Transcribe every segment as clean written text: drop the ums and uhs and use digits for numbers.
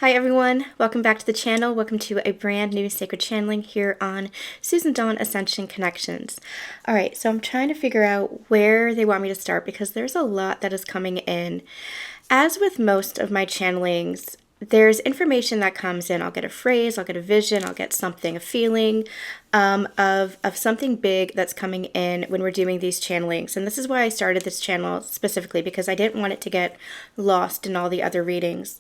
Hi everyone, welcome back to the channel. Welcome to a brand new sacred channeling here on Susan Dawn Ascension Connections. Alright, so I'm trying to figure out where they want me to start because there's a lot that is coming in. As with most of my channelings, there's information that comes in. I'll get a phrase, I'll get a vision, I'll get something, a feeling of something big that's coming in when we're doing these channelings. And this is why I started this channel specifically, because I didn't want it to get lost in all the other readings.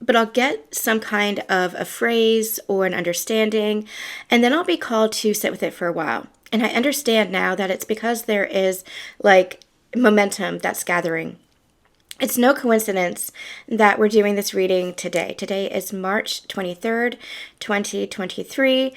But I'll get some kind of a phrase or an understanding, and then I'll be called to sit with it for a while. And I understand now that it's because there is like momentum that's gathering. It's no coincidence that we're doing this reading today. Today is March 23rd, 2023.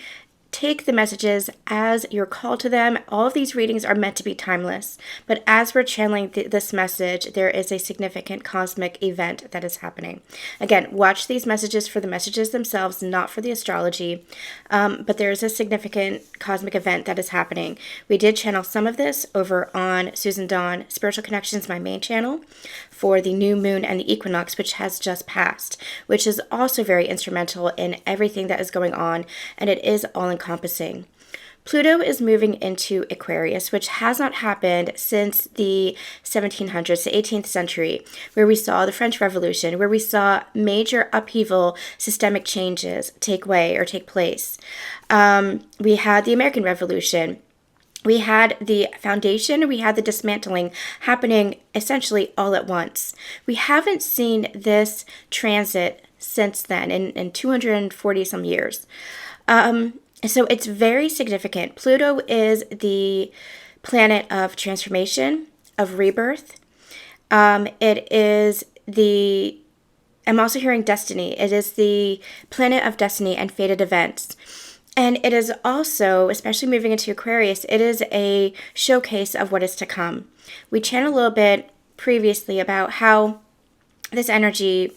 Take the messages as you're called to them. All of these readings are meant to be timeless, but as we're channeling this message, there is a significant cosmic event that is happening. Again, watch these messages for the messages themselves, not for the astrology, but there is a significant cosmic event that is happening. We did channel some of this over on Susan Dawn Spiritual Connections, my main channel, for the new moon and the equinox, which has just passed, which is also very instrumental in everything that is going on, and it is all-encompassing. Pluto is moving into Aquarius, which has not happened since the 1700s, the 18th century, where we saw the French Revolution, where we saw major upheaval, systemic changes take place. We had the American Revolution. We had the foundation, we had the dismantling happening essentially all at once. We haven't seen this transit since then in 240 some years. So it's very significant. Pluto is the planet of transformation, of rebirth. It is I'm also hearing destiny. It is the planet of destiny and fated events. And it is also, especially moving into Aquarius, it is a showcase of what is to come. We chatted a little bit previously about how this energy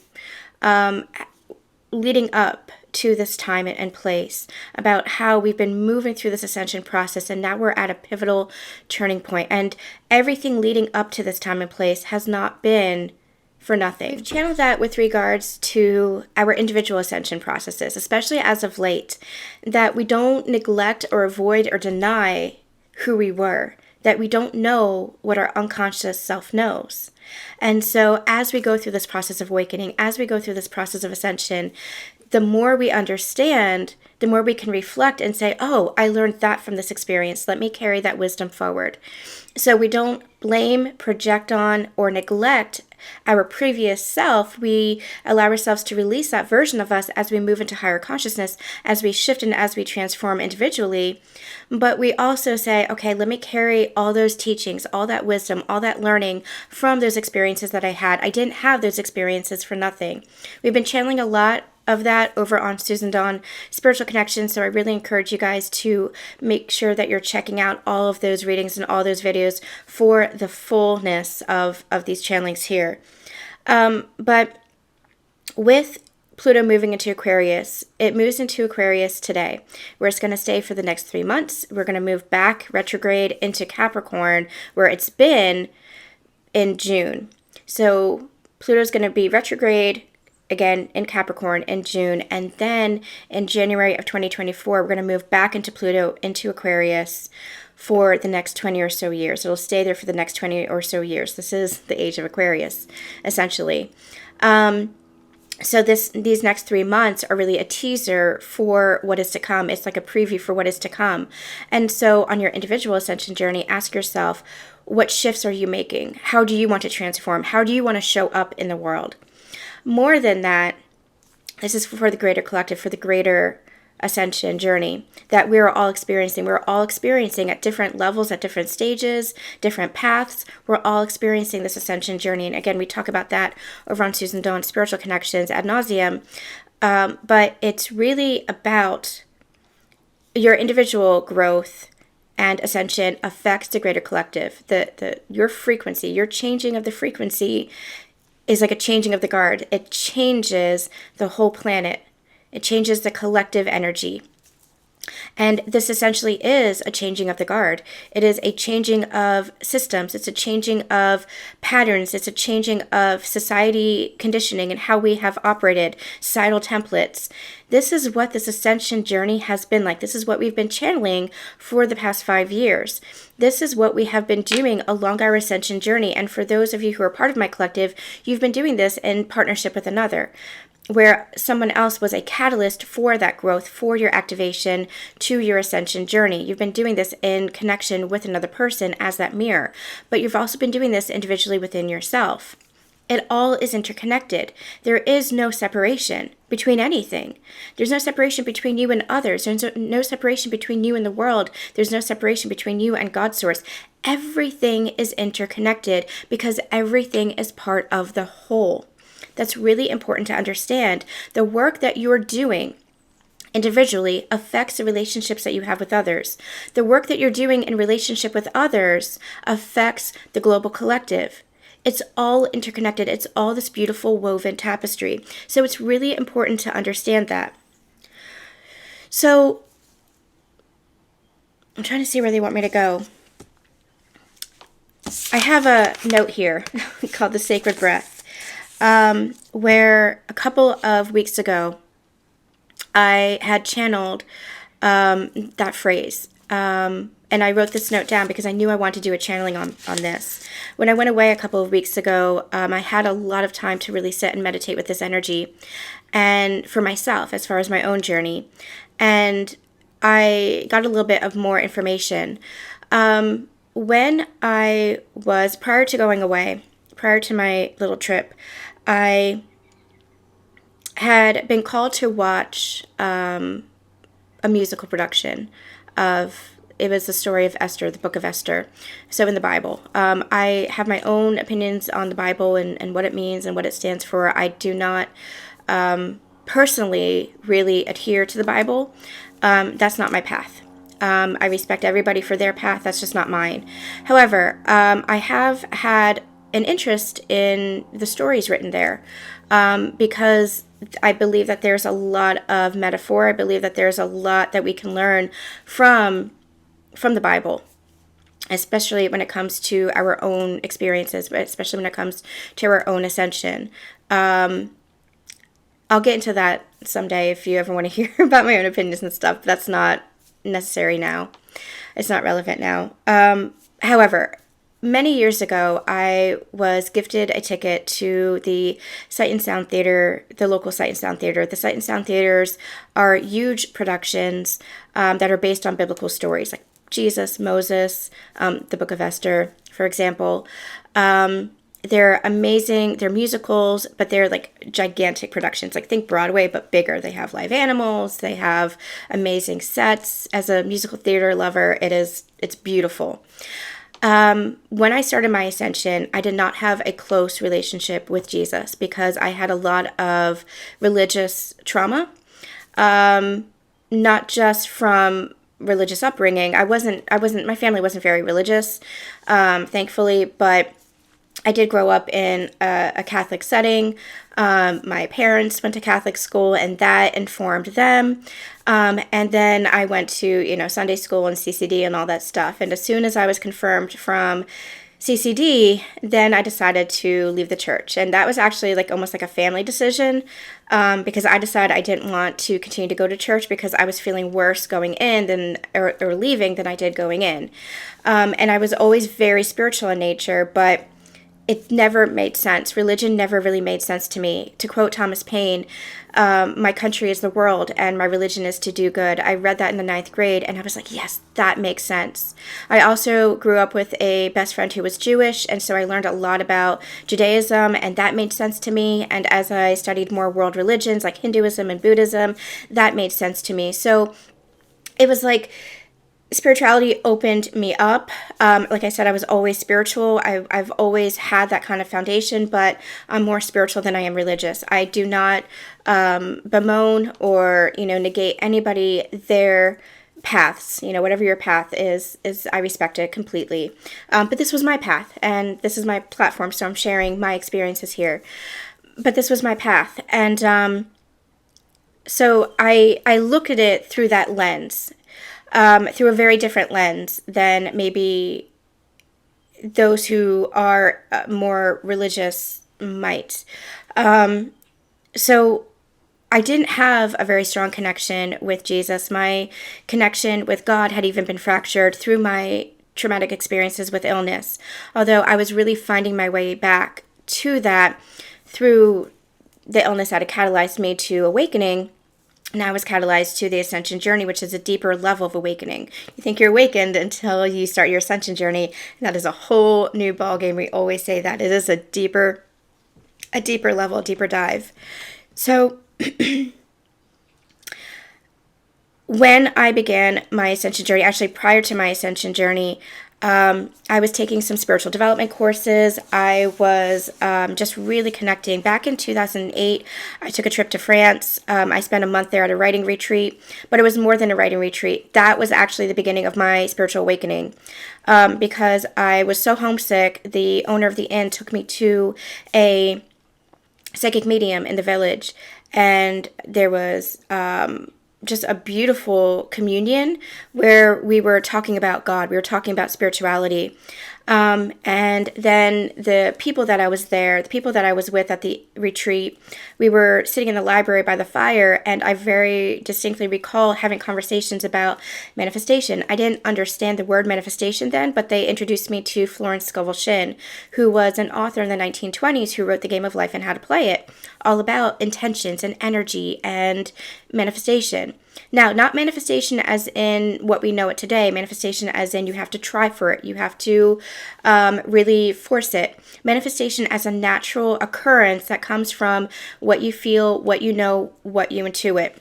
leading up to this time and place, about how we've been moving through this ascension process and now we're at a pivotal turning point. And everything leading up to this time and place has not been for nothing. We've channeled that with regards to our individual ascension processes, especially as of late, that we don't neglect or avoid or deny who we were, that we don't know what our unconscious self knows. And so as we go through this process of awakening, as we go through this process of ascension, the more we understand, the more we can reflect and say, oh, I learned that from this experience. Let me carry that wisdom forward. So we don't blame, project on, or neglect our previous self. We allow ourselves to release that version of us as we move into higher consciousness, as we shift and as we transform individually. But we also say, okay, let me carry all those teachings, all that wisdom, all that learning from those experiences that I had. I didn't have those experiences for nothing. We've been channeling a lot of that over on Susan Dawn Spiritual Connections, so I really encourage you guys to make sure that you're checking out all of those readings and all those videos for the fullness of these channelings here. But with Pluto moving into Aquarius, it moves into Aquarius today, where it's going to stay for the next 3 months. We're going to move back retrograde into Capricorn, where it's been in June. So Pluto's going to be retrograde again in Capricorn in June, and then in January of 2024 we're going to move back into Pluto into Aquarius for the next 20 or so years. It'll stay there for the next 20 or so years. This is the age of Aquarius, essentially. So these next 3 months are really a teaser for what is to come. It's like a preview for what is to come. And so on your individual ascension journey, ask yourself, what shifts are you making? How do you want to transform? How do you want to show up in the world? More than that, this is for the greater collective, for the greater ascension journey that we're all experiencing. We're all experiencing at different levels, at different stages, different paths. We're all experiencing this ascension journey. And again, we talk about that over on Susan Dawn Spiritual Connections ad nauseum. But it's really about your individual growth and ascension affects the greater collective. Your frequency, your changing of the frequency is like a changing of the guard. It changes the whole planet. It changes the collective energy. And this essentially is a changing of the guard. It is a changing of systems. It's a changing of patterns. It's a changing of society conditioning and how we have operated, societal templates. This is what this ascension journey has been like. This is what we've been channeling for the past 5 years. This is what we have been doing along our ascension journey. And for those of you who are part of my collective, you've been doing this in partnership with another, where someone else was a catalyst for that growth, for your activation to your ascension journey. You've been doing this in connection with another person as that mirror, but you've also been doing this individually within yourself. It all is interconnected. There is no separation between anything. There's no separation between you and others. There's no separation between you and the world. There's no separation between you and GodSource. Everything is interconnected because everything is part of the whole. That's really important to understand. The work that you're doing individually affects the relationships that you have with others. The work that you're doing in relationship with others affects the global collective. It's all interconnected. It's all this beautiful woven tapestry. So it's really important to understand that. So I'm trying to see where they want me to go. I have a note here called the Sacred Breath. Where a couple of weeks ago, I had channeled that phrase. And I wrote this note down because I knew I wanted to do a channeling on this. When I went away a couple of weeks ago, I had a lot of time to really sit and meditate with this energy and for myself as far as my own journey. And I got a little bit of more information. When I was, prior to going away, prior to my little trip, I had been called to watch a musical production of, it was the story of Esther, the book of Esther, so in the Bible. I have my own opinions on the Bible and what it means and what it stands for. I do not personally really adhere to the Bible. That's not my path. I respect everybody for their path. That's just not mine. However, I have had an interest in the stories written there because I believe that there's a lot of metaphor. I believe that there's a lot that we can learn from the Bible, especially when it comes to our own experiences, but especially when it comes to our own ascension. I'll get into that someday if you ever want to hear about my own opinions and stuff. But that's not necessary now. It's not relevant now. However, many years ago, I was gifted a ticket to the Sight and Sound Theater, the local Sight and Sound Theater. The Sight and Sound Theaters are huge productions that are based on biblical stories, like Jesus, Moses, the Book of Esther, for example. They're amazing. They're musicals, but they're like gigantic productions. Like think Broadway, but bigger. They have live animals. They have amazing sets. As a musical theater lover, it's beautiful. When I started my ascension, I did not have a close relationship with Jesus because I had a lot of religious trauma, not just from religious upbringing. My family wasn't very religious, thankfully, but I did grow up in a Catholic setting. My parents went to Catholic school, and that informed them. And then I went to, Sunday school and CCD and all that stuff. And as soon as I was confirmed from CCD, then I decided to leave the church. And that was actually almost like a family decision, because I decided I didn't want to continue to go to church because I was feeling worse going in or leaving than I did going in. And I was always very spiritual in nature, but it never made sense. Religion never really made sense to me. To quote Thomas Paine, my country is the world and my religion is to do good. I read that in the 9th grade and I was like, yes, that makes sense. I also grew up with a best friend who was Jewish, and so I learned a lot about Judaism, and that made sense to me. And as I studied more world religions like Hinduism and Buddhism, that made sense to me. So it was like spirituality opened me up. Like I said, I was always spiritual. I've always had that kind of foundation, but I'm more spiritual than I am religious. I do not bemoan or, negate anybody, their paths. Whatever your path is I respect it completely. But this was my path, and this is my platform, so I'm sharing my experiences here. But this was my path, and So I look at it through that lens, through a very different lens than maybe those who are more religious might. So I didn't have a very strong connection with Jesus. My connection with God had even been fractured through my traumatic experiences with illness, although I was really finding my way back to that through the illness that had catalyzed me to awakening. Now I was catalyzed to the Ascension journey, which is a deeper level of awakening. You think you're awakened until you start your Ascension journey, and that is a whole new ballgame. We always say that it is a deeper level, a deeper dive. So when I began my Ascension journey, actually prior to my Ascension journey, I was taking some spiritual development courses. I was just really connecting. Back in 2008, I took a trip to France. I spent a month there at a writing retreat, but it was more than a writing retreat. That was actually the beginning of my spiritual awakening, because I was so homesick. The owner of the inn took me to a psychic medium in the village, and there was just a beautiful communion where we were talking about God. We were talking about spirituality. And then the people that I was there, the people that I was with at the retreat, we were sitting in the library by the fire, and I very distinctly recall having conversations about manifestation. I didn't understand the word manifestation then, but they introduced me to Florence Scovel Shinn, who was an author in the 1920s who wrote The Game of Life and How to Play It, all about intentions and energy and manifestation. Now, not manifestation as in what we know it today, manifestation as in you have to try for it, you have to really force it. Manifestation as a natural occurrence that comes from what you feel, what you know, what you intuit.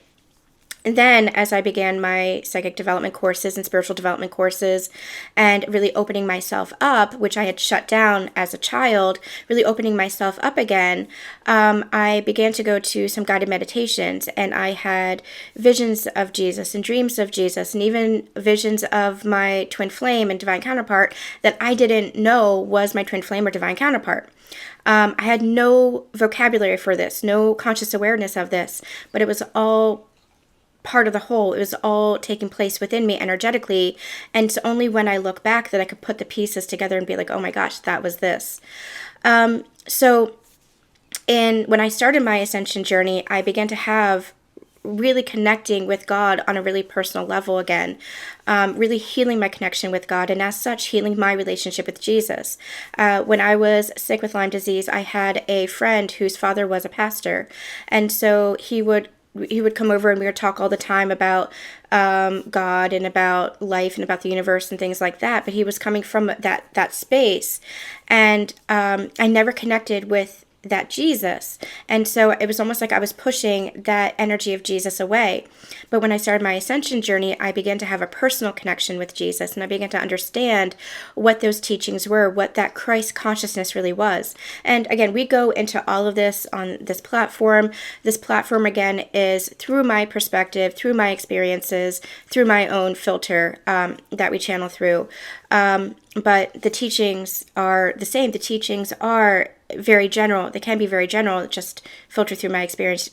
And then as I began my psychic development courses and spiritual development courses and really opening myself up, which I had shut down as a child, really opening myself up again, I began to go to some guided meditations, and I had visions of Jesus and dreams of Jesus and even visions of my twin flame and divine counterpart that I didn't know was my twin flame or divine counterpart. I had no vocabulary for this, no conscious awareness of this, but it was all part of the whole. It was all taking place within me energetically, and it's only when I look back that I could put the pieces together and be like, oh my gosh, that was this. So when I started my Ascension journey, I began to have really connecting with God on a really personal level again, really healing my connection with God, and as such, healing my relationship with Jesus. When I was sick with Lyme disease, I had a friend whose father was a pastor, and so he would come over and we would talk all the time about God and about life and about the universe and things like that. But he was coming from that space, and I never connected with that Jesus. And so it was almost like I was pushing that energy of Jesus away. But when I started my Ascension journey, I began to have a personal connection with Jesus, and I began to understand what those teachings were, what that Christ consciousness really was. And again, we go into all of this on this platform. This platform, again, is through my perspective, through my experiences, through my own filter that we channel through. But the teachings are the same. The teachings are very general. They can be very general, just filter through my experience,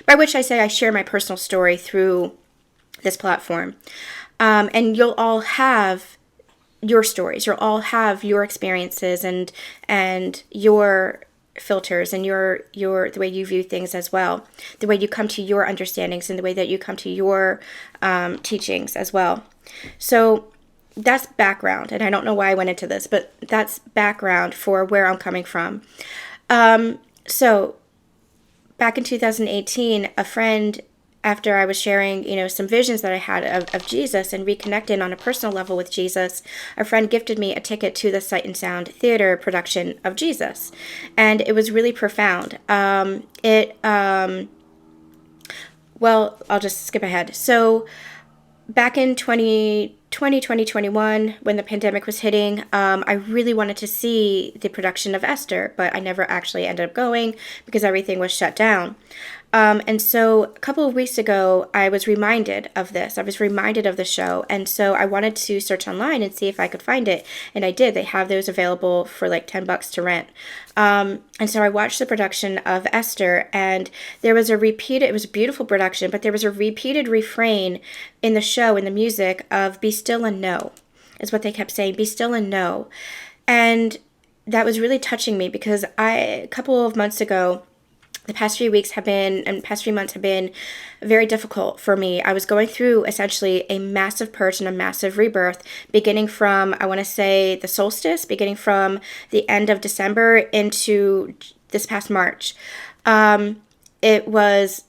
by which I say I share my personal story through this platform. And you'll all have your stories. You'll all have your experiences and your filters and your the way you view things as well, the way you come to your understandings and the way that you come to your teachings as well. So that's background, and I don't know why I went into this, but that's background for where I'm coming from. So back in 2018, a friend, after I was sharing, some visions that I had of Jesus and reconnecting on a personal level with Jesus, a friend gifted me a ticket to the Sight and Sound theater production of Jesus, and it was really profound. Well, I'll just skip ahead. So back in 2021, when the pandemic was hitting, I really wanted to see the production of Esther, but I never actually ended up going because everything was shut down. And so a couple of weeks ago, I was reminded of this. I was reminded of the show. And so I wanted to search online and see if I could find it. And I did. They have those available for like $10 to rent. And so I watched the production of Esther, and there was it was a beautiful production, but there was a repeated refrain in the show, in the music, of be still and know, is what they kept saying, be still and know. And that was really touching me because a couple of months ago, the past few months have been very difficult for me. I was going through essentially a massive purge and a massive rebirth, beginning from, I want to say, the solstice, beginning from the end of December into this past March. It was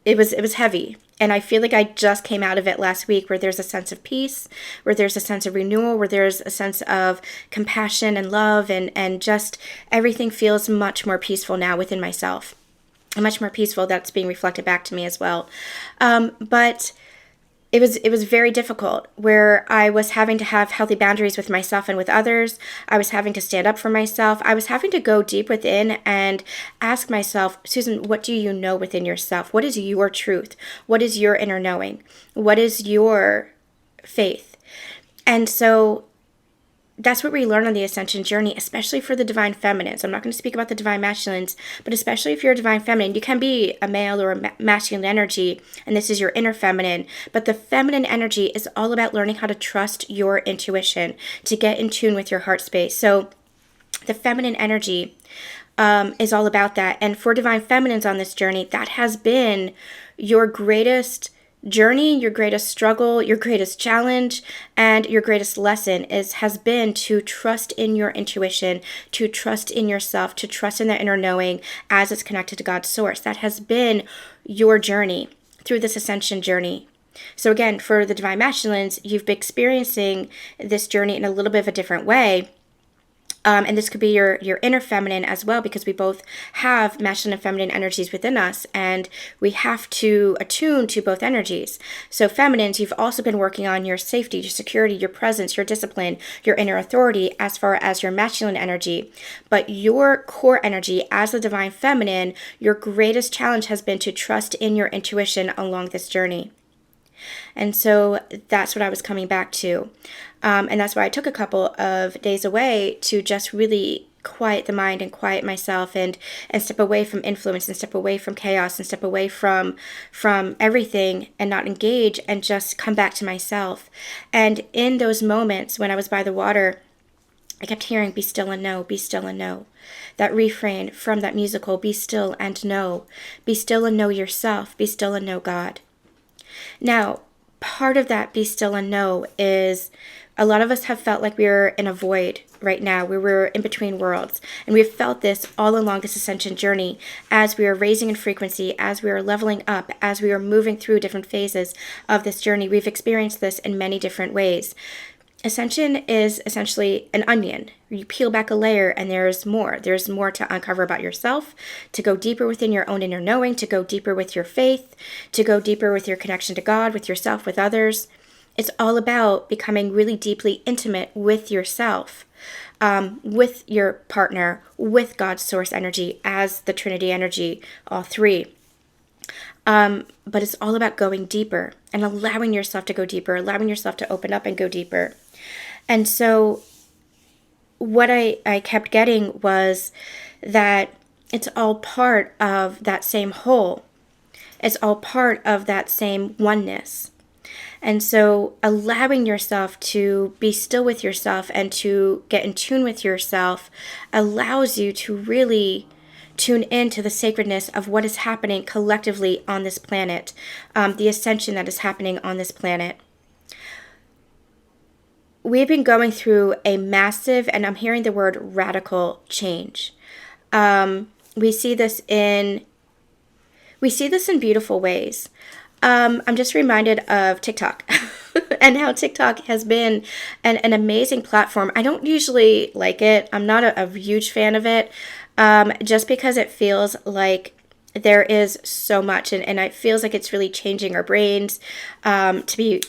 heavy. And I feel like I just came out of it last week, where there's a sense of peace, where there's a sense of renewal, where there's a sense of compassion and love, and just everything feels much more peaceful now within myself. And much more peaceful. That's being reflected back to me as well. But it was very difficult, where I was having to have healthy boundaries with myself and with others. I was having to stand up for myself. I was having to go deep within and ask myself, Susan, what do you know within yourself? What is your truth? What is your inner knowing? What is your faith? And so that's what we learn on the Ascension journey, especially for the divine feminines. I'm not going to speak about the divine masculines, but especially if you're a divine feminine, you can be a male or a masculine energy, and this is your inner feminine. But the feminine energy is all about learning how to trust your intuition, to get in tune with your heart space. So the feminine energy is all about that. And for divine feminines on this journey, that has been your greatest journey, your greatest struggle, your greatest challenge, and your greatest lesson has been to trust in your intuition, to trust in yourself, to trust in that inner knowing as it's connected to God's source. That has been your journey through this ascension journey. So again, for the divine masculines, you've been experiencing this journey in a little bit of a different way. And this could be your inner feminine as well, because we both have masculine and feminine energies within us, and we have to attune to both energies. So feminines, you've also been working on your safety, your security, your presence, your discipline, your inner authority as far as your masculine energy. But your core energy as the divine feminine, your greatest challenge has been to trust in your intuition along this journey. And so that's what I was coming back to. And that's why I took a couple of days away to just really quiet the mind and quiet myself and step away from influence and step away from chaos and step away from everything and not engage and just come back to myself. And in those moments when I was by the water, I kept hearing, be still and know, be still and know. That refrain from that musical, be still and know. Be still and know yourself. Be still and know God. Now, part of that be still and know is a lot of us have felt like we're in a void right now, where we're in between worlds. And we've felt this all along this ascension journey as we are raising in frequency, as we are leveling up, as we are moving through different phases of this journey. We've experienced this in many different ways. Ascension is essentially an onion. You peel back a layer and there's more. There's more to uncover about yourself, to go deeper within your own inner knowing, to go deeper with your faith, to go deeper with your connection to God, with yourself, with others. It's all about becoming really deeply intimate with yourself, with your partner, with God's source energy as the Trinity energy, all three. But it's all about going deeper and allowing yourself to go deeper, allowing yourself to open up and go deeper. And so what I kept getting was that it's all part of that same whole. It's all part of that same oneness. And so allowing yourself to be still with yourself and to get in tune with yourself allows you to really tune into the sacredness of what is happening collectively on this planet, the ascension that is happening on this planet. We've been going through a massive, and I'm hearing the word radical change. We see this in beautiful ways. I'm just reminded of TikTok and how TikTok has been an amazing platform. I don't usually like it. I'm not a huge fan of it, just because it feels like there is so much, and it feels like it's really changing our brains to be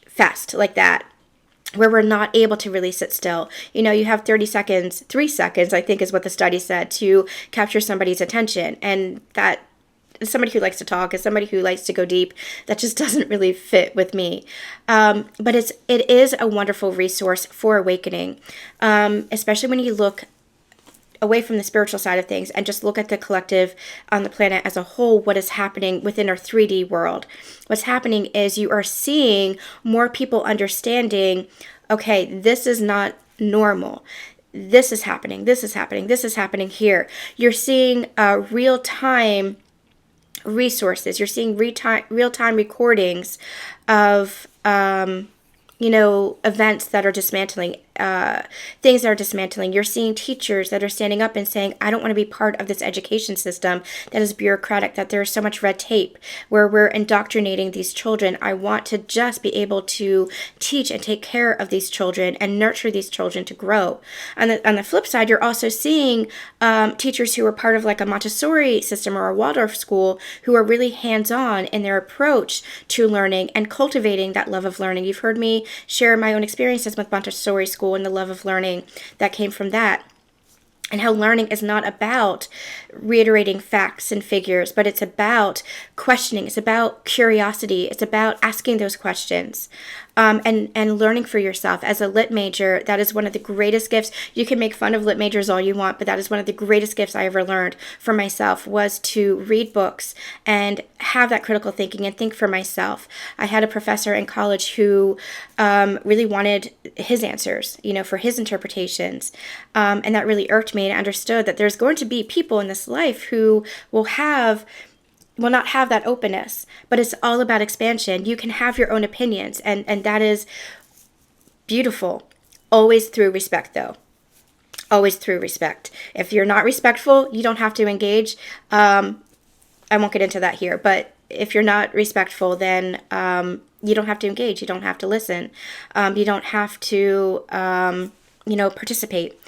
fast like that, where we're not able to really sit still. You know, you have 3 seconds, I think is what the study said, to capture somebody's attention. And that somebody who likes to talk, as somebody who likes to go deep, that just doesn't really fit with me. But it is a wonderful resource for awakening, especially when you look away from the spiritual side of things and just look at the collective on the planet as a whole, what is happening within our 3D world. What's happening is you are seeing more people understanding, okay, this is not normal. This is happening. This is happening. This is happening here. You're seeing real-time resources. You're seeing real-time recordings of events that are dismantling, things that are dismantling. You're seeing teachers that are standing up and saying, I don't want to be part of this education system that is bureaucratic, that there's so much red tape, where we're indoctrinating these children. I want to just be able to teach and take care of these children and nurture these children to grow. On the flip side, you're also seeing teachers who are part of like a Montessori system or a Waldorf school who are really hands-on in their approach to learning and cultivating that love of learning. You've heard me share my own experiences with Montessori school and the love of learning that came from that. And how learning is not about reiterating facts and figures, but it's about questioning. It's about curiosity. It's about asking those questions. And learning for yourself. As a lit major, that is one of the greatest gifts. You can make fun of lit majors all you want, but that is one of the greatest gifts I ever learned for myself, was to read books and have that critical thinking and think for myself. I had a professor in college who really wanted his answers, for his interpretations. And that really irked me, and I understood that there's going to be people in this life who will not have that openness, but it's all about expansion. You can have your own opinions, and that is beautiful. Always through respect, though. Always through respect. If you're not respectful, you don't have to engage. I won't get into that here, but if you're not respectful, then you don't have to engage. You don't have to listen. You don't have to, participate.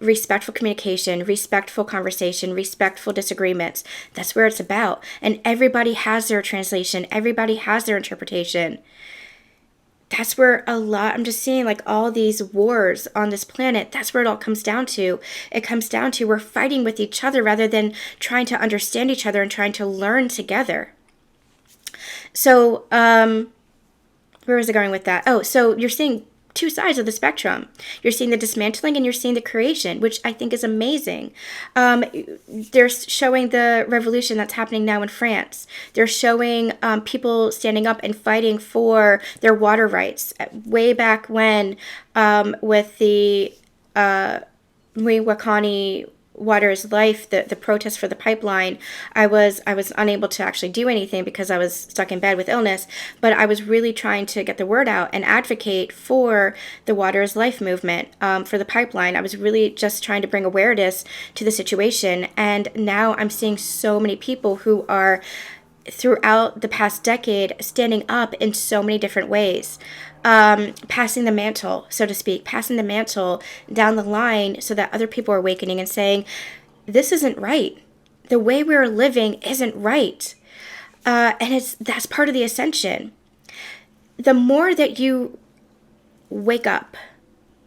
Respectful communication, respectful conversation, respectful disagreements. That's where it's about. And everybody has their translation. Everybody has their interpretation. That's where I'm just seeing like all these wars on this planet. That's where it all comes down to. It comes down to we're fighting with each other rather than trying to understand each other and trying to learn together. So, where was I going with that? Oh, so you're seeing two sides of the spectrum. You're seeing the dismantling and you're seeing the creation, which I think is amazing. They're showing the revolution that's happening now in France. They're showing people standing up and fighting for their water rights. Way back when, with the Wakani Water is Life, the protest for the pipeline, I was unable to actually do anything because I was stuck in bed with illness, but I was really trying to get the word out and advocate for the Water is Life movement, for the pipeline. I was really just trying to bring awareness to the situation, and now I'm seeing so many people who are, throughout the past decade, standing up in so many different ways. Passing the mantle, so to speak, passing the mantle down the line so that other people are awakening and saying, this isn't right. The way we're living isn't right. And that's part of the ascension. The more that you wake up,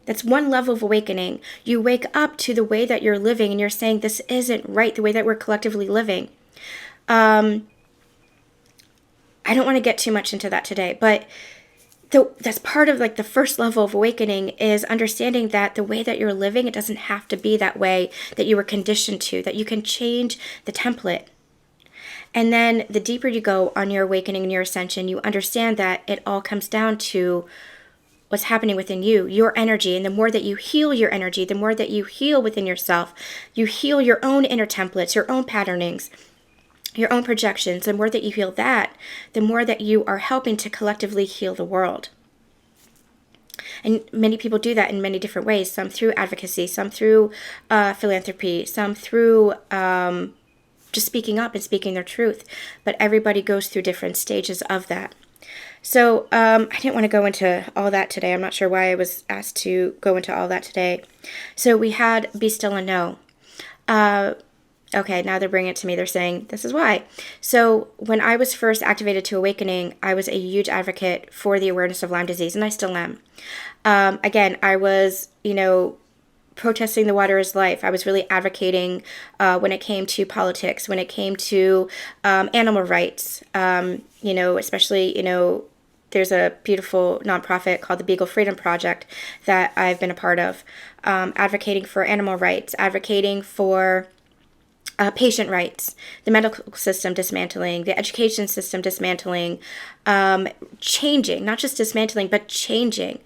that's one level of awakening. You wake up to the way that you're living and you're saying, this isn't right, the way that we're collectively living. I don't want to get too much into that today, but that's part of like the first level of awakening, is understanding that the way that you're living, it doesn't have to be that way that you were conditioned to, that you can change the template. And then the deeper you go on your awakening and your ascension, you understand that it all comes down to what's happening within you, your energy. And the more that you heal your energy, the more that you heal within yourself, you heal your own inner templates, your own patternings, your own projections. The more that you heal that, the more that you are helping to collectively heal the world. And many people do that in many different ways, some through advocacy, some through philanthropy, some through just speaking up and speaking their truth. But everybody goes through different stages of that. So I didn't want to go into all that today. I'm not sure why I was asked to go into all that today. So we had Be Still and Know. Okay, now they're bringing it to me. They're saying, this is why. So when I was first activated to awakening, I was a huge advocate for the awareness of Lyme disease, and I still am. Again, I was, protesting the water is life. I was really advocating when it came to politics, when it came to animal rights, especially, there's a beautiful nonprofit called the Beagle Freedom Project that I've been a part of, advocating for animal rights, advocating for patient rights, the medical system dismantling, the education system dismantling, changing, not just dismantling, but changing.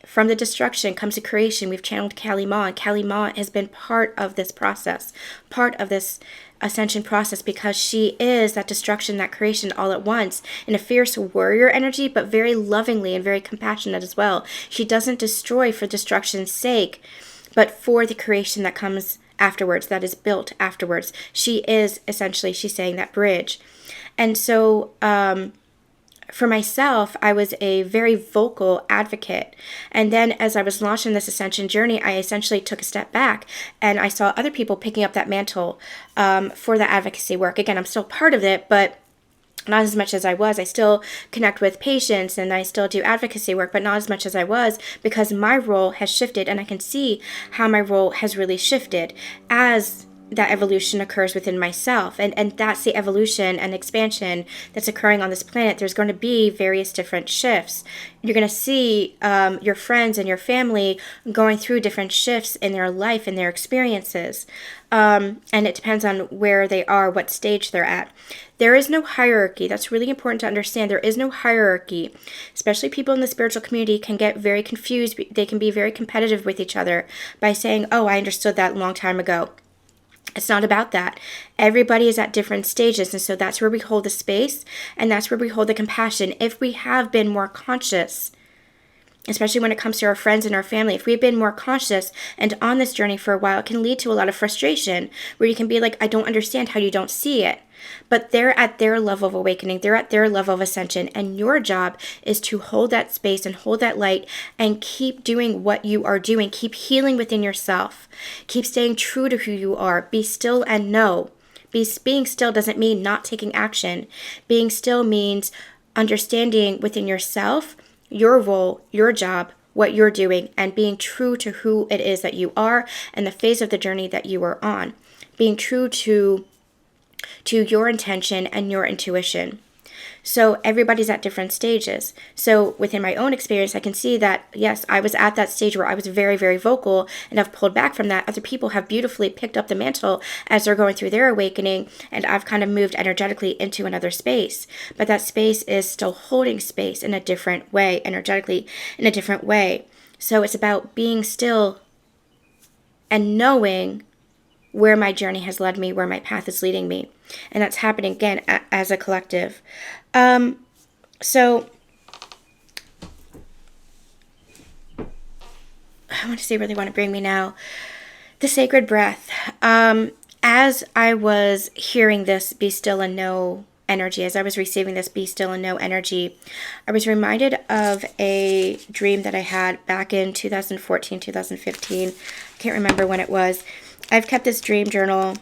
From the destruction comes the creation. We've channeled Kali Ma, and Kali Ma has been part of this process, part of this ascension process, because she is that destruction, that creation all at once, in a fierce warrior energy, but very lovingly and very compassionate as well. She doesn't destroy for destruction's sake, but for the creation that comes afterwards, that is built afterwards. She is essentially, she's saying, that bridge. And so, for myself, I was a very vocal advocate. And then as I was launching this ascension journey, I essentially took a step back and I saw other people picking up that mantle for the advocacy work. Again, I'm still part of it, but not as much as I was. I still connect with patients and I still do advocacy work, but not as much as I was, because my role has shifted, and I can see how my role has really shifted as that evolution occurs within myself. And that's the evolution and expansion that's occurring on this planet. There's going to be various different shifts. You're going to see your friends and your family going through different shifts in their life and their experiences. And it depends on where they are, what stage they're at. There is no hierarchy. That's really important to understand. There is no hierarchy. Especially people in the spiritual community can get very confused. They can be very competitive with each other by saying, oh, I understood that a long time ago. It's not about that. Everybody is at different stages. And so that's where we hold the space, and that's where we hold the compassion. If we have been more conscious, especially when it comes to our friends and our family, if we've been more conscious and on this journey for a while, it can lead to a lot of frustration where you can be like, I don't understand how you don't see it. But they're at their level of awakening. They're at their level of ascension. And your job is to hold that space and hold that light and keep doing what you are doing. Keep healing within yourself. Keep staying true to who you are. Be still and know. Being still doesn't mean not taking action. Being still means understanding within yourself your role, your job, what you're doing, and being true to who it is that you are and the phase of the journey that you are on. Being true to your intention and your intuition. So everybody's at different stages. So within my own experience, I can see that, yes, I was at that stage where I was very, very vocal, and I've pulled back from that. Other people have beautifully picked up the mantle as they're going through their awakening, and I've kind of moved energetically into another space. But that space is still holding space in a different way, energetically in a different way. So it's about being still and knowing where my journey has led me, where my path is leading me. And that's happening, again, as a collective. So I want to see where they want to bring me now. The sacred breath. As I was hearing this be still and know energy, as I was receiving this be still and know energy, I was reminded of a dream that I had back in 2014, 2015. I can't remember when it was. I've kept this dream journal,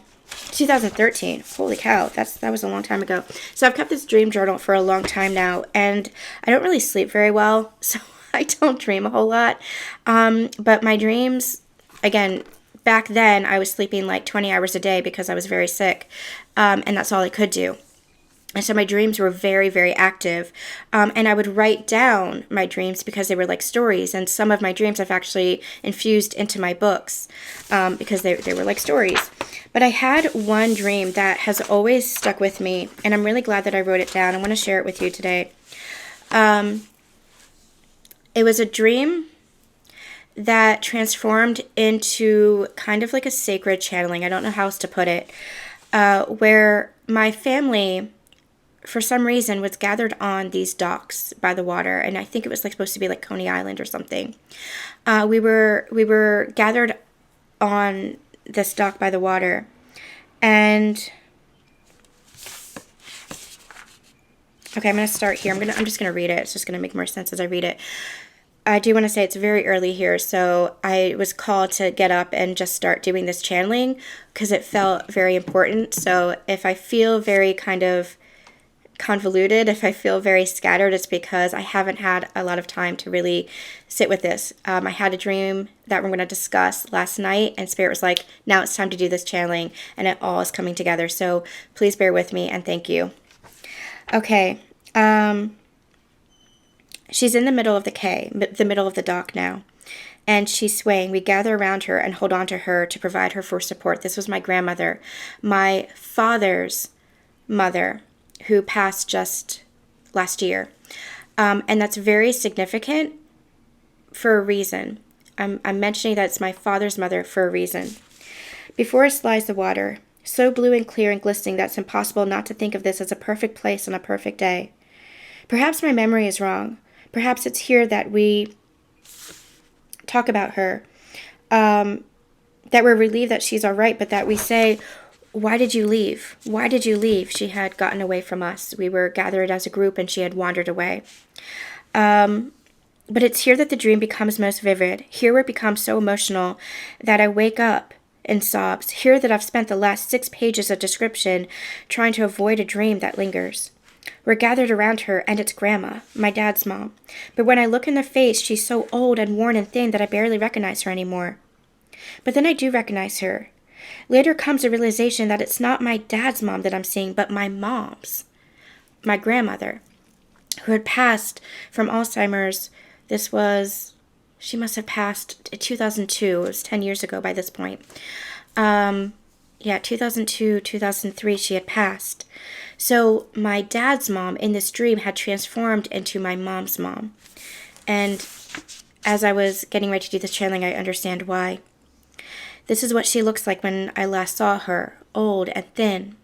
2013. Holy cow, that was a long time ago. So I've kept this dream journal for a long time now, and I don't really sleep very well, so I don't dream a whole lot. But my dreams, again, back then I was sleeping like 20 hours a day because I was very sick, and that's all I could do. And so my dreams were very, very active. And I would write down my dreams because they were like stories. And some of my dreams I've actually infused into my books because they were like stories. But I had one dream that has always stuck with me. And I'm really glad that I wrote it down. I want to share it with you today. It was a dream that transformed into kind of like a sacred channeling. I don't know how else to put it. Where my family, for some reason, was gathered on these docks by the water, and I think it was like supposed to be like Coney Island or something. We were gathered on this dock by the water, and okay, I'm gonna start here. I'm just gonna read it. It's just gonna make more sense as I read it. I do want to say it's very early here, so I was called to get up and just start doing this channeling because it felt very important. So if I feel very kind of convoluted, if I feel very scattered, it's because I haven't had a lot of time to really sit with this. I had a dream that we're going to discuss last night, and Spirit was like, now it's time to do this channeling, and it all is coming together. So please bear with me, and thank you. Okay. She's in the middle of the middle of the dock now, and she's swaying. We gather around her and hold on to her to provide her for support. This was my grandmother, my father's mother, who passed just last year. And that's very significant for a reason. I'm mentioning that it's my father's mother for a reason. Before us lies the water, so blue and clear and glistening that it's impossible not to think of this as a perfect place on a perfect day. Perhaps my memory is wrong. Perhaps it's here that we talk about her, that we're relieved that she's all right, but that we say, why did you leave? Why did you leave? She had gotten away from us. We were gathered as a group and she had wandered away. But it's here that the dream becomes most vivid. Here where it becomes so emotional that I wake up in sobs. Here that I've spent the last 6 pages of description trying to avoid a dream that lingers. We're gathered around her, and it's Grandma, my dad's mom. But when I look in her face, she's so old and worn and thin that I barely recognize her anymore. But then I do recognize her. Later comes the realization that it's not my dad's mom that I'm seeing, but my mom's. My grandmother, who had passed from Alzheimer's. She must have passed in 2002. It was 10 years ago by this point. 2002, 2003, she had passed. So my dad's mom in this dream had transformed into my mom's mom. And as I was getting ready to do this channeling, I understand why. This is what she looks like when I last saw her, old and thin.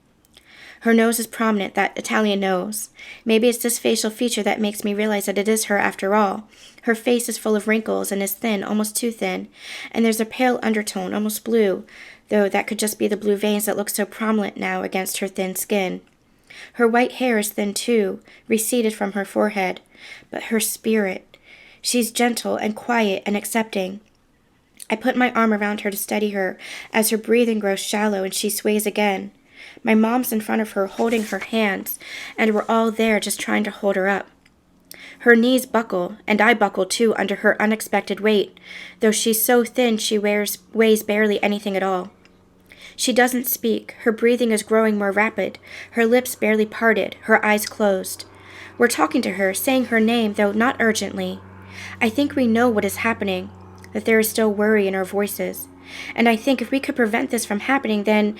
Her nose is prominent, that Italian nose. Maybe it's this facial feature that makes me realize that it is her after all. Her face is full of wrinkles and is thin, almost too thin. And there's a pale undertone, almost blue, though that could just be the blue veins that look so prominent now against her thin skin. Her white hair is thin too, receded from her forehead. But her spirit, she's gentle and quiet and accepting. I put my arm around her to steady her as her breathing grows shallow and she sways again. My mom's in front of her holding her hands, and we're all there just trying to hold her up. Her knees buckle, and I buckle too under her unexpected weight, though she's so thin she weighs barely anything at all. She doesn't speak. Her breathing is growing more rapid, her lips barely parted, her eyes closed. We're talking to her, saying her name, though not urgently. I think we know what is happening, that there is still worry in our voices. And I think if we could prevent this from happening, then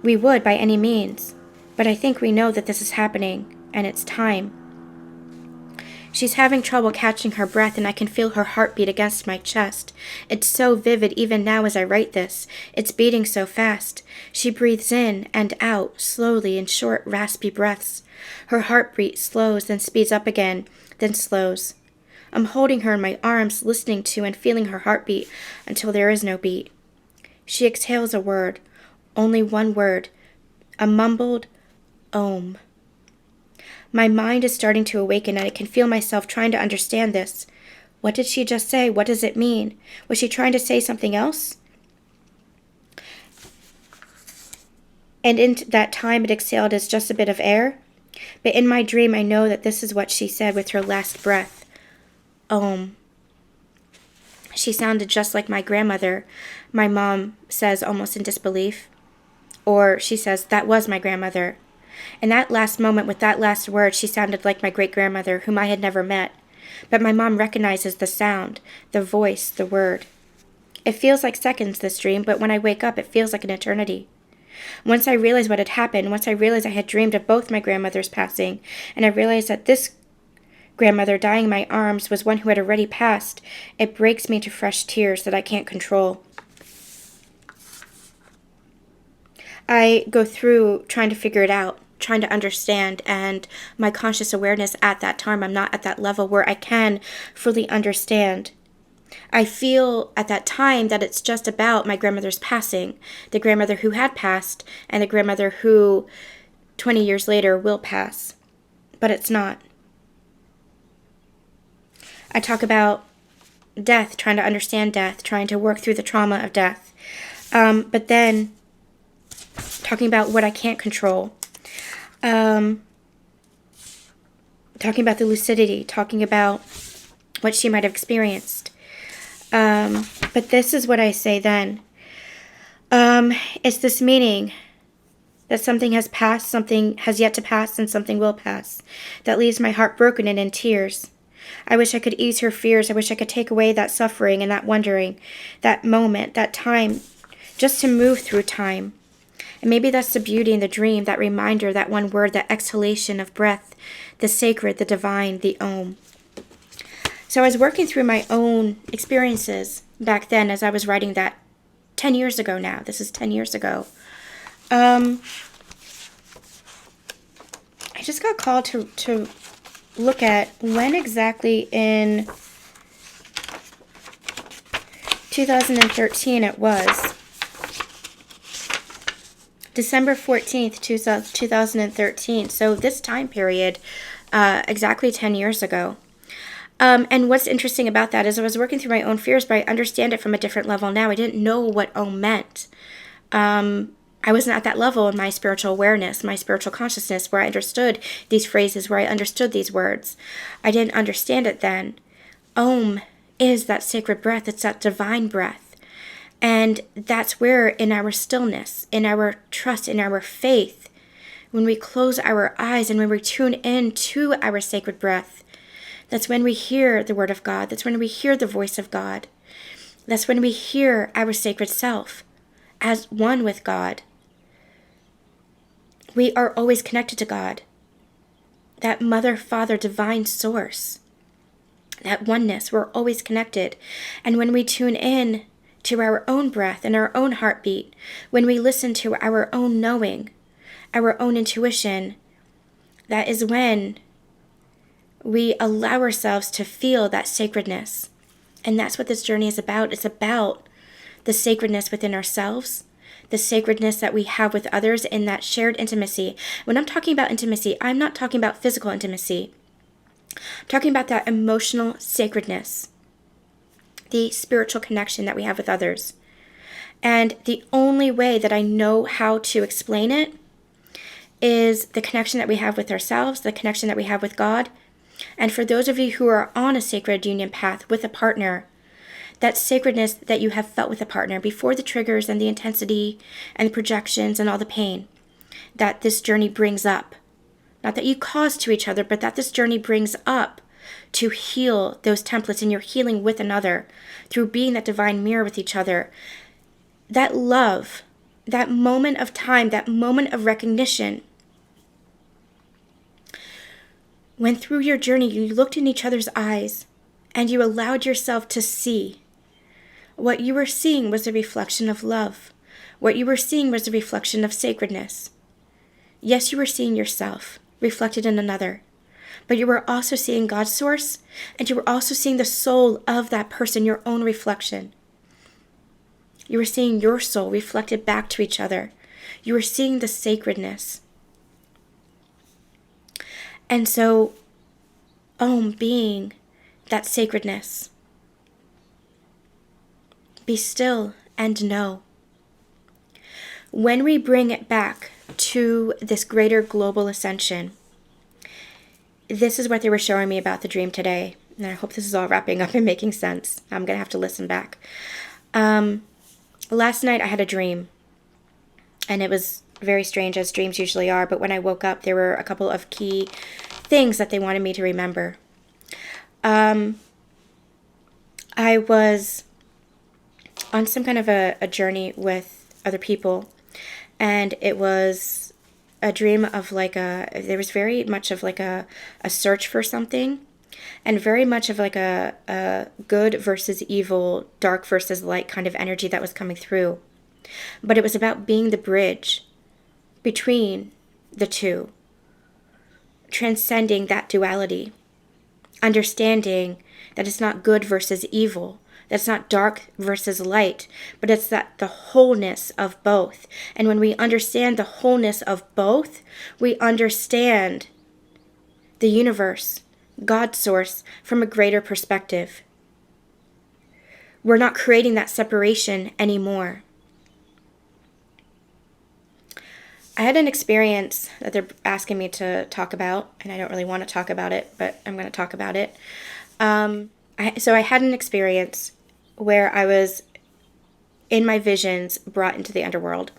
we would by any means. But I think we know that this is happening, and it's time. She's having trouble catching her breath, and I can feel her heartbeat against my chest. It's so vivid even now as I write this. It's beating so fast. She breathes in and out, slowly in short, raspy breaths. Her heartbeat slows, then speeds up again, then slows. I'm holding her in my arms, listening to and feeling her heartbeat until there is no beat. She exhales a word, only one word, a mumbled Om. My mind is starting to awaken, and I can feel myself trying to understand this. What did she just say? What does it mean? Was she trying to say something else? And in that time it exhaled as just a bit of air. But in my dream I know that this is what she said with her last breath. Om. She sounded just like my grandmother, my mom says almost in disbelief. Or she says, that was my grandmother. In that last moment, with that last word, she sounded like my great-grandmother, whom I had never met. But my mom recognizes the sound, the voice, the word. It feels like seconds, this dream, but when I wake up, it feels like an eternity. Once I realized what had happened, once I realized I had dreamed of both my grandmothers passing, and I realized that this grandmother dying in my arms was one who had already passed, it breaks me to fresh tears that I can't control. I go through trying to figure it out, trying to understand, and my conscious awareness at that time, I'm not at that level where I can fully understand. I feel at that time that it's just about my grandmother's passing, the grandmother who had passed, and the grandmother who 20 years later will pass. But it's not. I talk about death, trying to understand death, trying to work through the trauma of death. But then talking about what I can't control. talking about the lucidity, talking about what she might have experienced. But this is what I say then. It's this meaning that something has passed, something has yet to pass, and something will pass, that leaves my heart broken and in tears. I wish I could ease her fears. I wish I could take away that suffering and that wondering, that moment, that time, just to move through time. And maybe that's the beauty in the dream, that reminder, that one word, that exhalation of breath, the sacred, the divine, the Om. So I was working through my own experiences back then as I was writing that 10 years ago now. This is 10 years ago. I just got called to look at when exactly in 2013 it was. December 14th, 2013. So this time period, exactly 10 years ago. And what's interesting about that is I was working through my own fears, but I understand it from a different level now. I didn't know what Om meant. I wasn't at that level in my spiritual awareness, my spiritual consciousness, where I understood these phrases, where I understood these words. I didn't understand it then. Om is that sacred breath. It's that divine breath. And that's where in our stillness, in our trust, in our faith, when we close our eyes and when we tune in to our sacred breath, that's when we hear the word of God. That's when we hear the voice of God. That's when we hear our sacred self as one with God. We are always connected to God. That mother, father, divine source. That oneness, we're always connected. And when we tune in to our own breath and our own heartbeat, when we listen to our own knowing, our own intuition, that is when we allow ourselves to feel that sacredness. And that's what this journey is about. It's about the sacredness within ourselves, the sacredness that we have with others in that shared intimacy. When I'm talking about intimacy, I'm not talking about physical intimacy. I'm talking about that emotional sacredness, the spiritual connection that we have with others. And the only way that I know how to explain it is the connection that we have with ourselves, the connection that we have with God. And for those of you who are on a sacred union path with a partner, that sacredness that you have felt with a partner before the triggers and the intensity and the projections and all the pain that this journey brings up. Not that you cause to each other, but that this journey brings up to heal those templates, and you're healing with another through being that divine mirror with each other. That love, that moment of time, that moment of recognition. When through your journey you looked in each other's eyes and you allowed yourself to see. What you were seeing was a reflection of love. What you were seeing was a reflection of sacredness. Yes, you were seeing yourself reflected in another, but you were also seeing GodSource, and you were also seeing the soul of that person, your own reflection. You were seeing your soul reflected back to each other. You were seeing the sacredness. And so, Om being that sacredness. Be still and know. When we bring it back to this greater global ascension, this is what they were showing me about the dream today. And I hope this is all wrapping up and making sense. I'm going to have to listen back. Last night I had a dream. And it was very strange, as dreams usually are. But when I woke up, there were a couple of key things that they wanted me to remember. I was on some kind of a journey with other people, and it was a dream of there was very much of a search for something, and very much of a good versus evil, dark versus light kind of energy that was coming through. But it was about being the bridge between the two, transcending that duality, understanding that it's not good versus evil, that's not dark versus light, but it's that the wholeness of both. And when we understand the wholeness of both, we understand the universe, GodSource, from a greater perspective. We're not creating that separation anymore. I had an experience that they're asking me to talk about, and I don't really want to talk about it, but I'm going to talk about it. So I had an experience where I was, in my visions, brought into the underworld.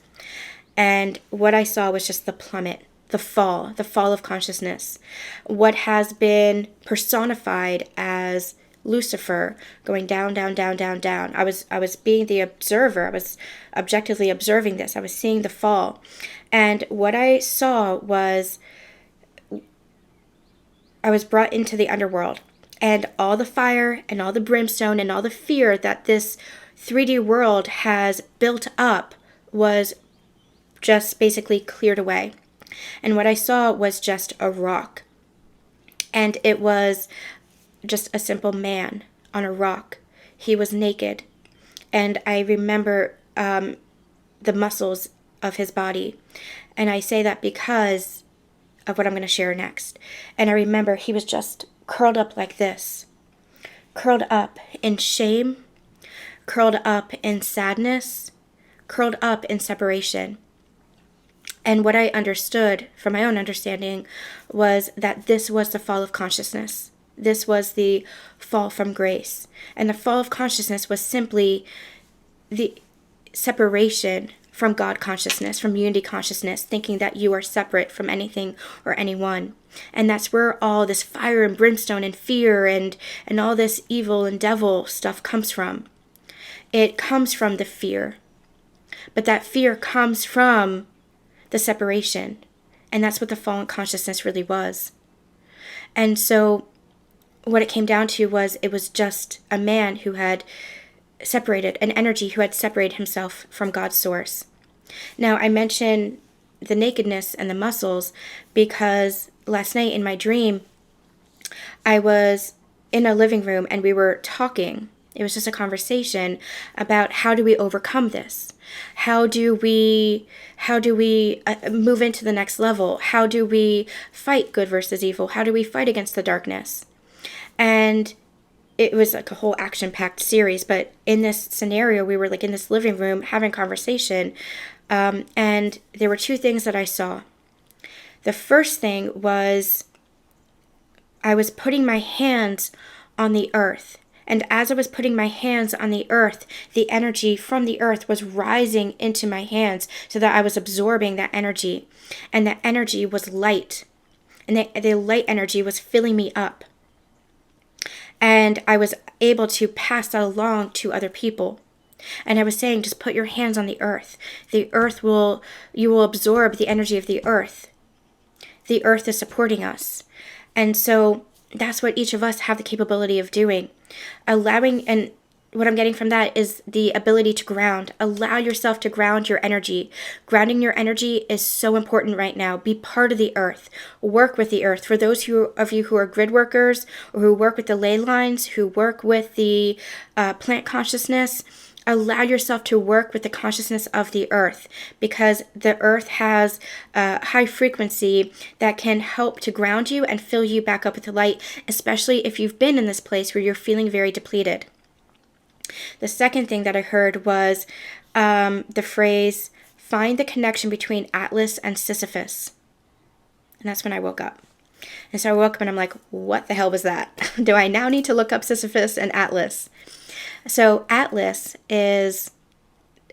And what I saw was just the plummet, the fall of consciousness. What has been personified as Lucifer going down, down, down, down, down. I was being the observer. I was objectively observing this. I was seeing the fall. And what I saw was I was brought into the underworld. And all the fire and all the brimstone and all the fear that this 3D world has built up was just basically cleared away. And what I saw was just a rock. And it was just a simple man on a rock. He was naked. And I remember the muscles of his body. And I say that because of what I'm going to share next. And I remember he was just curled up like this. Curled up in shame. Curled up in sadness. Curled up in separation. And what I understood from my own understanding was that this was the fall of consciousness. This was the fall from grace. And the fall of consciousness was simply the separation from God consciousness, from unity consciousness, thinking that you are separate from anything or anyone. And that's where all this fire and brimstone and fear and all this evil and devil stuff comes from. It comes from the fear. But that fear comes from the separation. And that's what the fallen consciousness really was. And so what it came down to was it was just a man who had separated, an energy who had separated himself from God's source. Now, I mention the nakedness and the muscles because last night in my dream, I was in a living room and we were talking. It was just a conversation about how do we overcome this? How do we move into the next level? How do we fight good versus evil? How do we fight against the darkness? And it was like a whole action-packed series. But in this scenario, we were like in this living room having conversation. And there were two things that I saw. The first thing was I was putting my hands on the earth. And as I was putting my hands on the earth, the energy from the earth was rising into my hands so that I was absorbing that energy. And that energy was light. And the light energy was filling me up. And I was able to pass that along to other people. And I was saying, just put your hands on the earth. You will absorb the energy of the earth. The earth is supporting us. And so that's what each of us have the capability of doing. Allowing, and what I'm getting from that is the ability to ground. Allow yourself to ground your energy. Grounding your energy is so important right now. Be part of the earth. Work with the earth. For those of you who are grid workers or who work with the ley lines, who work with the plant consciousness, allow yourself to work with the consciousness of the earth, because the earth has a high frequency that can help to ground you and fill you back up with the light, especially if you've been in this place where you're feeling very depleted. The second thing that I heard was the phrase, find the connection between Atlas and Sisyphus. And that's when I woke up. And so I woke up and I'm like, what the hell was that? Do I now need to look up Sisyphus and Atlas? So Atlas it's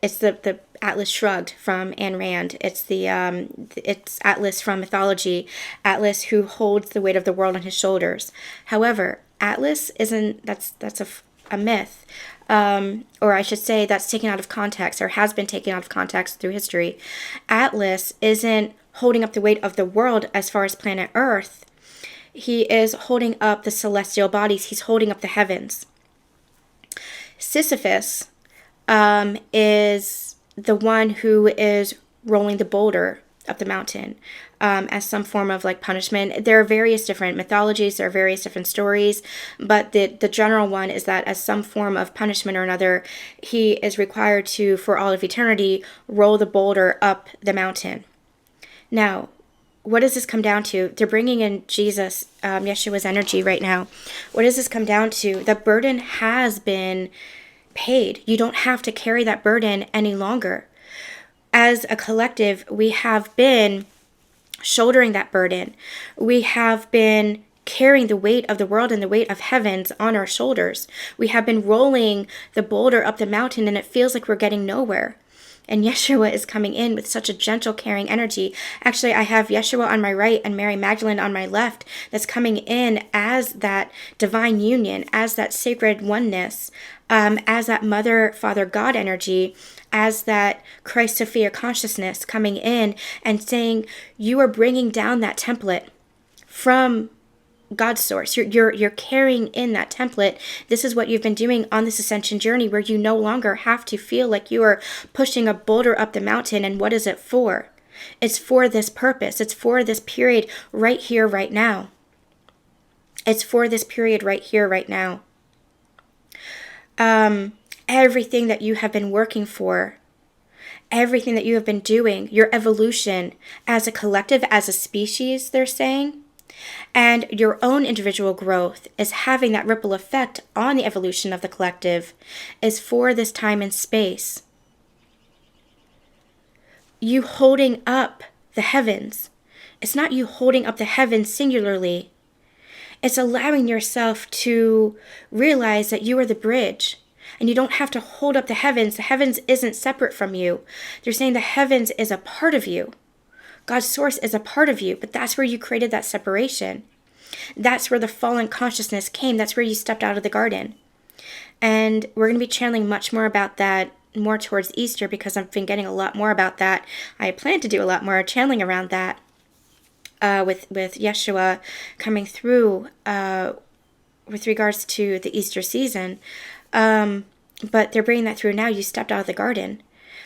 the Atlas Shrugged from Ayn Rand. It's Atlas from mythology. Atlas who holds the weight of the world on his shoulders. However, Atlas that's a myth. Or I should say that's taken out of context, or has been taken out of context through history. Atlas isn't holding up the weight of the world as far as planet Earth. He is holding up the celestial bodies. He's holding up the heavens. Sisyphus is the one who is rolling the boulder up the mountain as some form of like punishment. There are various different mythologies, there are various different stories, but the general one is that as some form of punishment or another, he is required to, for all of eternity, roll the boulder up the mountain. Now, what does this come down to? They're bringing in Jesus, Yeshua's energy right now. What does this come down to? The burden has been paid. You don't have to carry that burden any longer. as a collective, we have been shouldering that burden. We have been carrying the weight of the world and the weight of heavens on our shoulders. We have been rolling the boulder up the mountain, and it feels like we're getting nowhere. And Yeshua is coming in with such a gentle, caring energy. Actually, I have Yeshua on my right and Mary Magdalene on my left, that's coming in as that divine union, as that sacred oneness, as that Mother, Father, God energy, as that Christ Sophia consciousness coming in and saying, you are bringing down that template from GodSource. You're carrying in that template. This is what you've been doing on this ascension journey, where you no longer have to feel like you are pushing a boulder up the mountain. And what is it for? It's for this purpose. It's for this period right here, right now. It's for this period right here, right now. Everything that you have been working for, everything that you have been doing, your evolution as a collective, as a species, they're saying, and your own individual growth is having that ripple effect on the evolution of the collective, is for this time and space. You holding up the heavens. It's not you holding up the heavens singularly. It's allowing yourself to realize that you are the bridge. And you don't have to hold up the heavens. The heavens isn't separate from you. They're saying the heavens is a part of you. God's source is a part of you, but that's where you created that separation. That's where the fallen consciousness came. That's where you stepped out of the garden. And we're going to be channeling much more about that more towards Easter, because I've been getting a lot more about that. I plan to do a lot more channeling around that with Yeshua coming through with regards to the Easter season. But they're bringing that through now. You stepped out of the garden.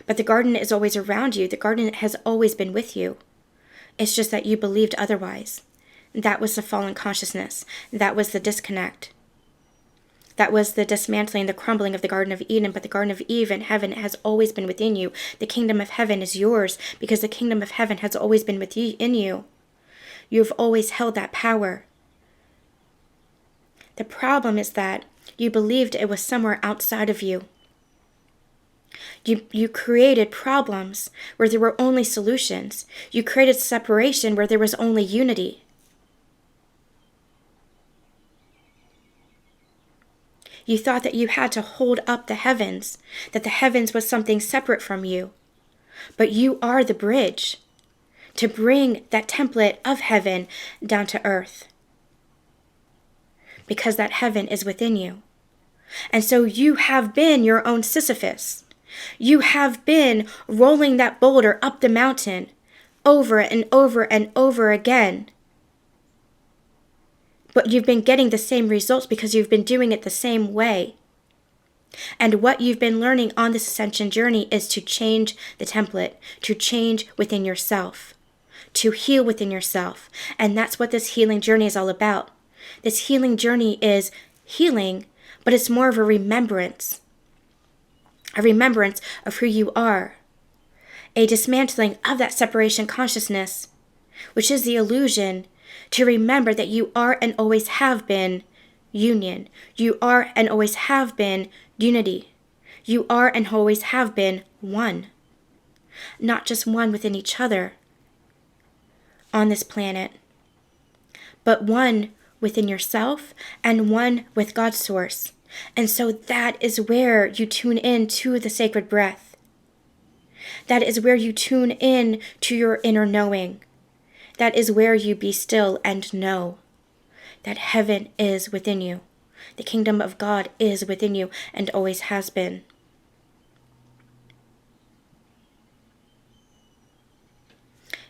But the garden is always around you. The garden has always been with you. It's just that you believed otherwise. That was the fallen consciousness. That was the disconnect. That was the dismantling, the crumbling of the Garden of Eden. But the Garden of Eden, heaven, has always been within you. The kingdom of heaven is yours because the kingdom of heaven has always been in you. You've always held that power. The problem is that you believed it was somewhere outside of you. You created problems where there were only solutions. You created separation where there was only unity. You thought that you had to hold up the heavens, that the heavens was something separate from you. But you are the bridge to bring that template of heaven down to earth. Because that heaven is within you. And so you have been your own Sisyphus. You have been rolling that boulder up the mountain over and over and over again. But you've been getting the same results because you've been doing it the same way. And what you've been learning on this ascension journey is to change the template, to change within yourself, to heal within yourself. And that's what this healing journey is all about. This healing journey is healing, but it's more of a remembrance of who you are, a dismantling of that separation consciousness, which is the illusion, to remember that you are and always have been union. You are and always have been unity. You are and always have been one, not just one within each other on this planet, but one within yourself and one with God's source. And so that is where you tune in to the sacred breath. That is where you tune in to your inner knowing. That is where you be still and know that heaven is within you. The kingdom of God is within you and always has been.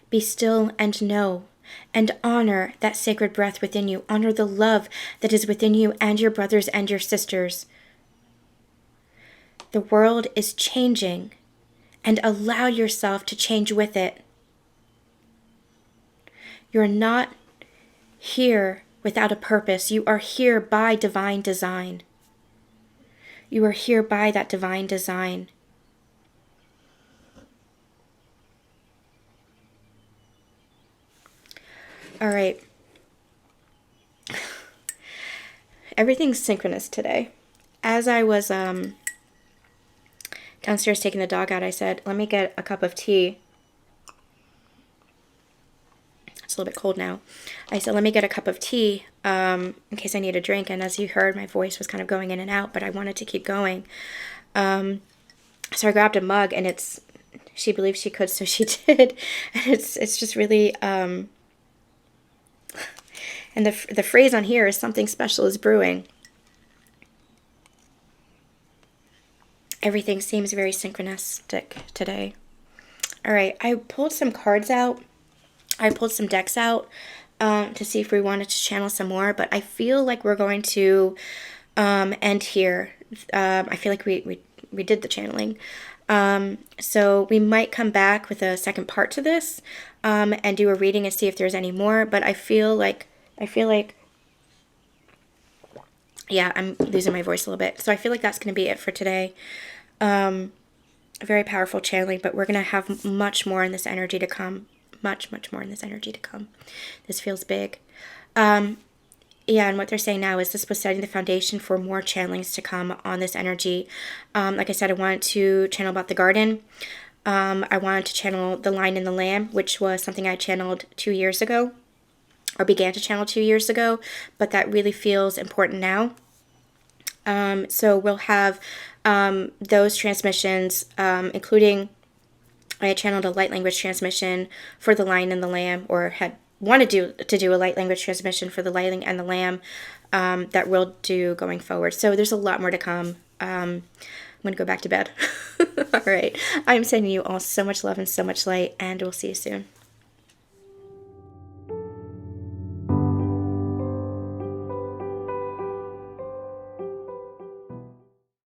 Be still and know and honor that sacred breath within you. Honor the love that is within you and your brothers and your sisters. The world is changing, and allow yourself to change with it. You're not here without a purpose. You are here by divine design. You are here by that divine design. All right. Everything's synchronous today. As I was downstairs taking the dog out, I said, let me get a cup of tea. It's a little bit cold now. I said, let me get a cup of tea in case I need a drink. And as you heard, my voice was kind of going in and out, but I wanted to keep going. So I grabbed a mug, and she believed she could, so she did. And it's just really, and the phrase on here is something special is brewing. Everything seems very synchronistic today. All right, I pulled some cards out. I pulled some decks out to see if we wanted to channel some more, but I feel like we're going to end here. I feel like we did the channeling. So we might come back with a second part to this and do a reading and see if there's any more, but I feel like, yeah, I'm losing my voice a little bit. So I feel like that's going to be it for today. A very powerful channeling, but we're going to have much more in this energy to come. Much more in this energy to come. This feels big. Yeah, and what they're saying now is this was setting the foundation for more channelings to come on this energy. Like I said, I wanted to channel about the garden. I wanted to channel the Lion and the Lamb, which was something I channeled 2 years ago, or began to channel 2 years ago, but that really feels important now. So we'll have those transmissions, including I channeled a light language transmission for the Lion and the Lamb, or had wanted to do a light language transmission for the Lion and the Lamb that we'll do going forward. So there's a lot more to come. I'm going to go back to bed. All right. I'm sending you all so much love and so much light, and we'll see you soon.